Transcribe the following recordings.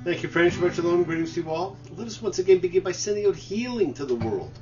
Thank you, friends. Shabbat shalom. Greetings to you all. Let us once again begin by sending out healing to the world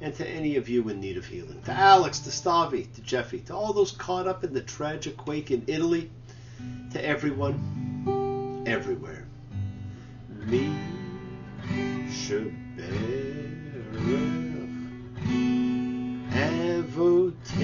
and to any of you in need of healing. To Alex, to Stavi, to Jeffy, to all those caught up in the tragic quake in Italy, to everyone, everywhere. Mi sheberach avoteinu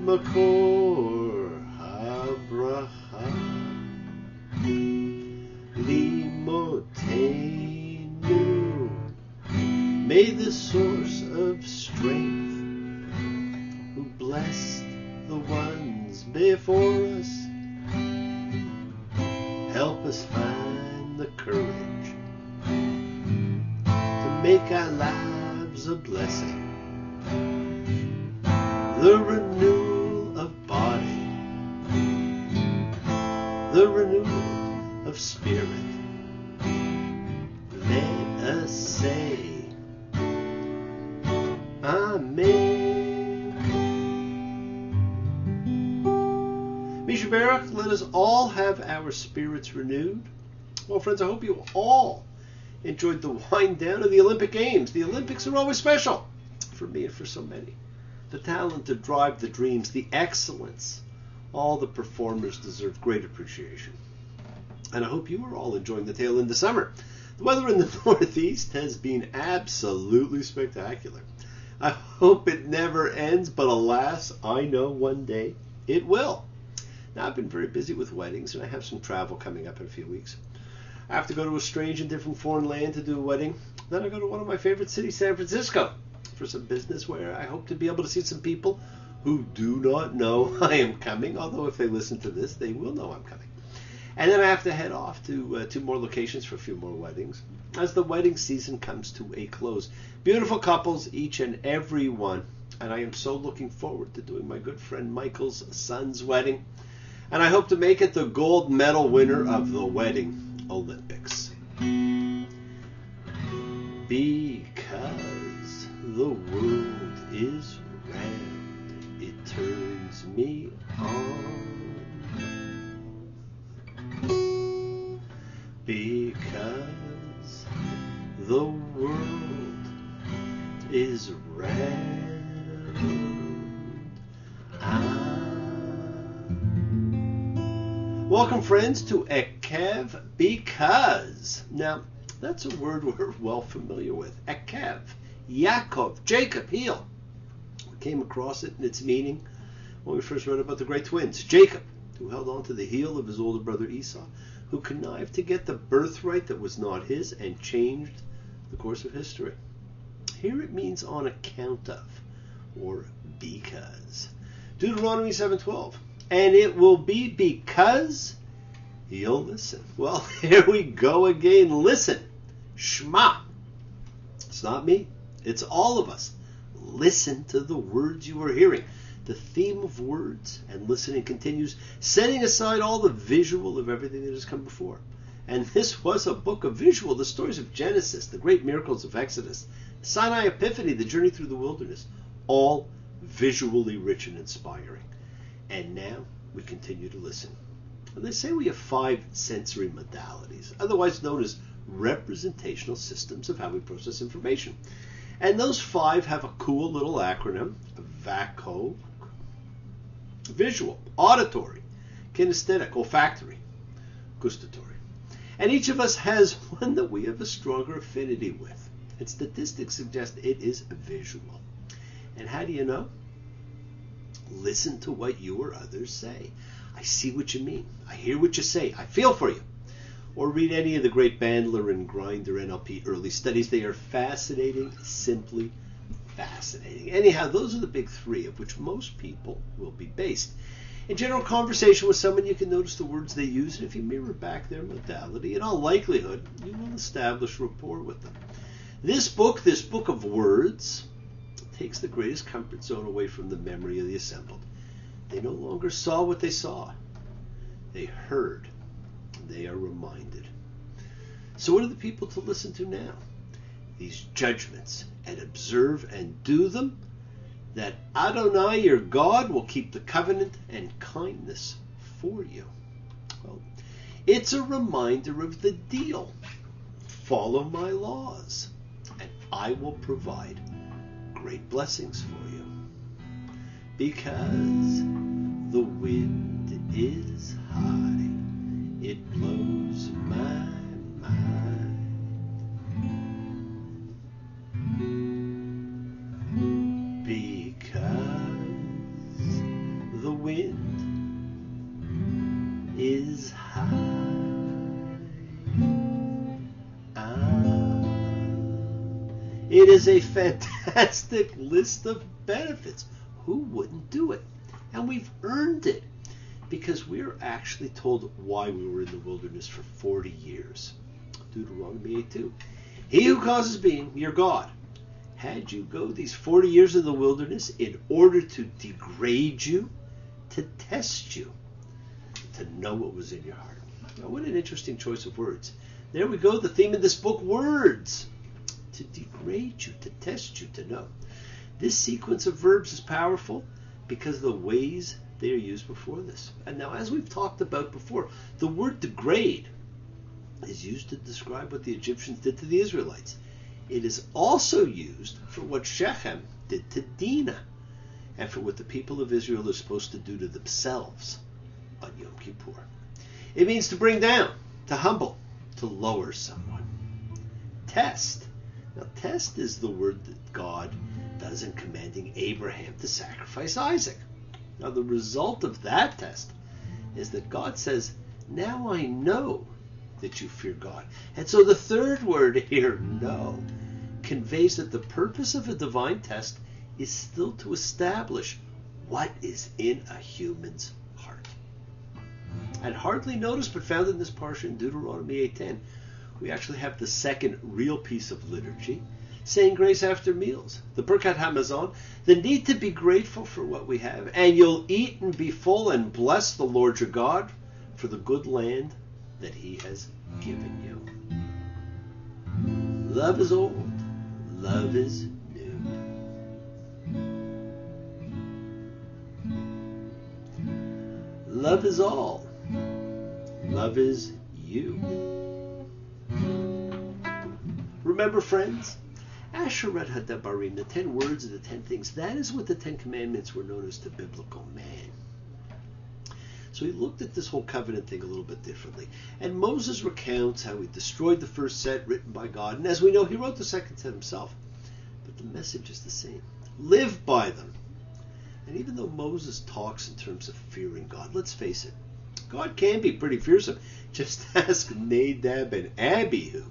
makor habracha limotenu. May the source of strength, who blessed the ones before us, help us find the courage to make our lives a blessing. The renewal of body, the renewal of spirit. Let us say, Amen. Misha Barak, let us all have our spirits renewed. Well, friends, I hope you all enjoyed the wind down of the Olympic Games. The Olympics are always special for me and for so many. The talent to drive the dreams, the excellence, all the performers deserve great appreciation. And I hope you are all enjoying the tail end of summer. The weather in the Northeast has been absolutely spectacular. I hope it never ends, but alas, I know one day it will. Now, I've been very busy with weddings, and I have some travel coming up in a few weeks. I have to go to a strange and different foreign land to do a wedding. Then I go to one of my favorite cities, San Francisco, for some business where I hope to be able to see some people who do not know I am coming, although if they listen to this, they will know I'm coming. And then I have to head off to 2 more locations for a few more weddings as the wedding season comes to a close. Beautiful couples, each and every one. And I am so looking forward to doing my good friend Michael's son's wedding. And I hope to make it the gold medal winner of the Wedding Olympics. Because the world is round, it turns me on. Because the world is round. Welcome, friends, to Ekev Because. Now, that's a word we're well familiar with. Ekev, Yaakov, Jacob, heel. We came across it in its meaning when we first read about the great twins. Jacob, who held on to the heel of his older brother Esau, who connived to get the birthright that was not his and changed the course of history. Here it means on account of, or because. Deuteronomy 7:12. And it will be because you'll listen. Well, here we go again. Listen. Shema. It's not me. It's all of us. Listen to the words you are hearing. The theme of words and listening continues, setting aside all the visual of everything that has come before. And this was a book of visual, the stories of Genesis, the great miracles of Exodus, Sinai Epiphany, the journey through the wilderness, all visually rich and inspiring. And now we continue to listen. And they say we have 5 sensory modalities, otherwise known as representational systems of how we process information. And those 5 have a cool little acronym, VACO, visual, auditory, kinesthetic, olfactory, gustatory. And each of us has one that we have a stronger affinity with. And statistics suggest it is visual. And how do you know? Listen to what you or others say. I see what you mean. I hear what you say. I feel for you. Or read any of the great Bandler and Grinder NLP early studies. They are fascinating, simply fascinating. Anyhow, those are the big 3 of which most people will be based. In general conversation with someone, you can notice the words they use, and if you mirror back their modality, in all likelihood, you will establish rapport with them. This book of words, takes the greatest comfort zone away from the memory of the assembled. They no longer saw what they saw. They heard. They are reminded. So what are the people to listen to now? These judgments, and observe and do them, that Adonai your God will keep the covenant and kindness for you. Well, it's a reminder of the deal. Follow my laws, and I will provide great blessings for you. Because the wind is high, it blows my mind. Because the wind is high. It is a fantastic list of benefits. Who wouldn't do it? And we've earned it because we're actually told why we were in the wilderness for 40 years. Deuteronomy 8:2. He who causes being, your God, had you go these 40 years in the wilderness in order to degrade you, to test you, to know what was in your heart. Now, what an interesting choice of words. There we go, the theme of this book, words. To degrade you, to test you, to know. This sequence of verbs is powerful because of the ways they are used before this. And now, as we've talked about before, the word degrade is used to describe what the Egyptians did to the Israelites. It is also used for what Shechem did to Dinah and for what the people of Israel are supposed to do to themselves on Yom Kippur. It means to bring down, to humble, to lower someone. Test. Now, test is the word that God does in commanding Abraham to sacrifice Isaac. Now, the result of that test is that God says, now I know that you fear God. And so the third word here, know, conveys that the purpose of a divine test is still to establish what is in a human's heart. And hardly noticed, but found in this portion, Deuteronomy 8:10, we actually have the second real piece of liturgy, saying grace after meals. The Birkat Hamazon, the need to be grateful for what we have, and you'll eat and be full and bless the Lord your God for the good land that he has given you. Love is old, love is new. Love is all, love is you. Remember, friends, Asherat Hadabarim, the 10 words and the 10 things, that is what the 10 commandments were known as to biblical man. So he looked at this whole covenant thing a little bit differently. And Moses recounts how he destroyed the first set written by God. And as we know, he wrote the second set himself. But the message is the same. Live by them. And even though Moses talks in terms of fearing God, let's face it, God can be pretty fearsome. Just ask Nadab and Abihu.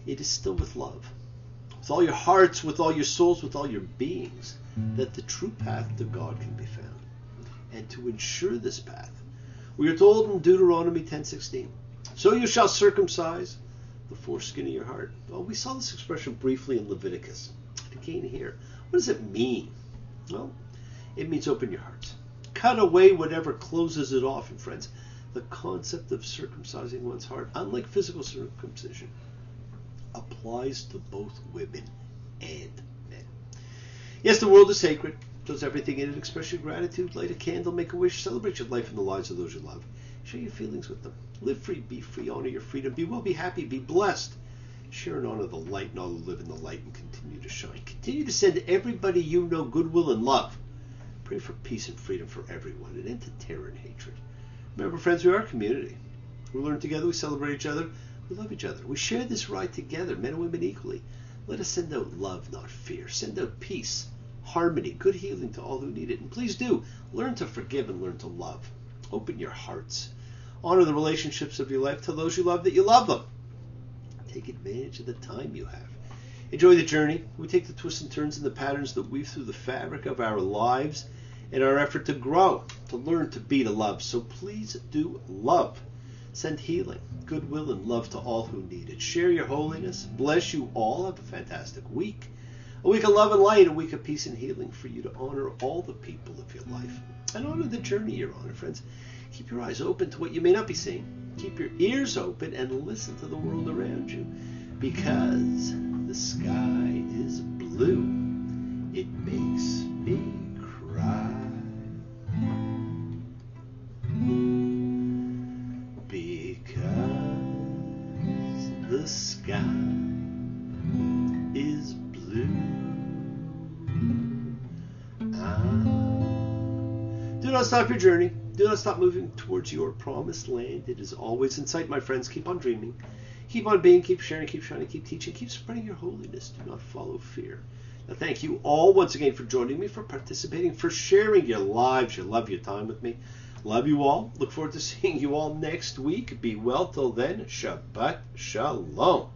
It is still with love, with all your hearts, with all your souls, with all your beings, that the true path to God can be found. And to ensure this path, we are told in Deuteronomy 10:16, so you shall circumcise the foreskin of your heart. Well, we saw this expression briefly in Leviticus. And again here, what does it mean? Well, it means open your hearts. Cut away whatever closes it off. And friends, the concept of circumcising one's heart, unlike physical circumcision, applies to both women and men. Yes, the world is sacred. Does everything in it. Express your gratitude, light a candle, make a wish, celebrate your life and the lives of those you love. Share your feelings with them. Live free, be free, honor your freedom, be well, be happy, be blessed. Share and honor the light and all who live in the light and continue to shine. Continue to send everybody you know goodwill and love. Pray for peace and freedom for everyone, an end to terror and hatred. Remember, friends, we are a community. We learn together, we celebrate each other, we love each other. We share this ride together, men and women equally. Let us send out love, not fear. Send out peace, harmony, good healing to all who need it. And please do, learn to forgive and learn to love. Open your hearts. Honor the relationships of your life. Tell those you love that you love them. Take advantage of the time you have. Enjoy the journey. We take the twists and turns and the patterns that weave through the fabric of our lives in our effort to grow, to learn, to be, to love. So please do love. Send healing, goodwill, and love to all who need it. Share your holiness. Bless you all. Have a fantastic week. A week of love and light, a week of peace and healing for you to honor all the people of your life. And honor the journey you're on, friends. Keep your eyes open to what you may not be seeing. Keep your ears open and listen to the world around you. Because the sky is blue. It makes me cry. sky is blue. Do not stop your journey. Do not stop moving towards your promised land. It is always in sight, my friends. Keep on dreaming. Keep on being. Keep sharing. Keep shining. Keep teaching. Keep spreading your holiness. Do not follow fear. Now, thank you all once again for joining me, for participating, for sharing your lives, your love, your time with me. Love you all. Look forward to seeing you all next week. Be well till then. Shabbat Shalom.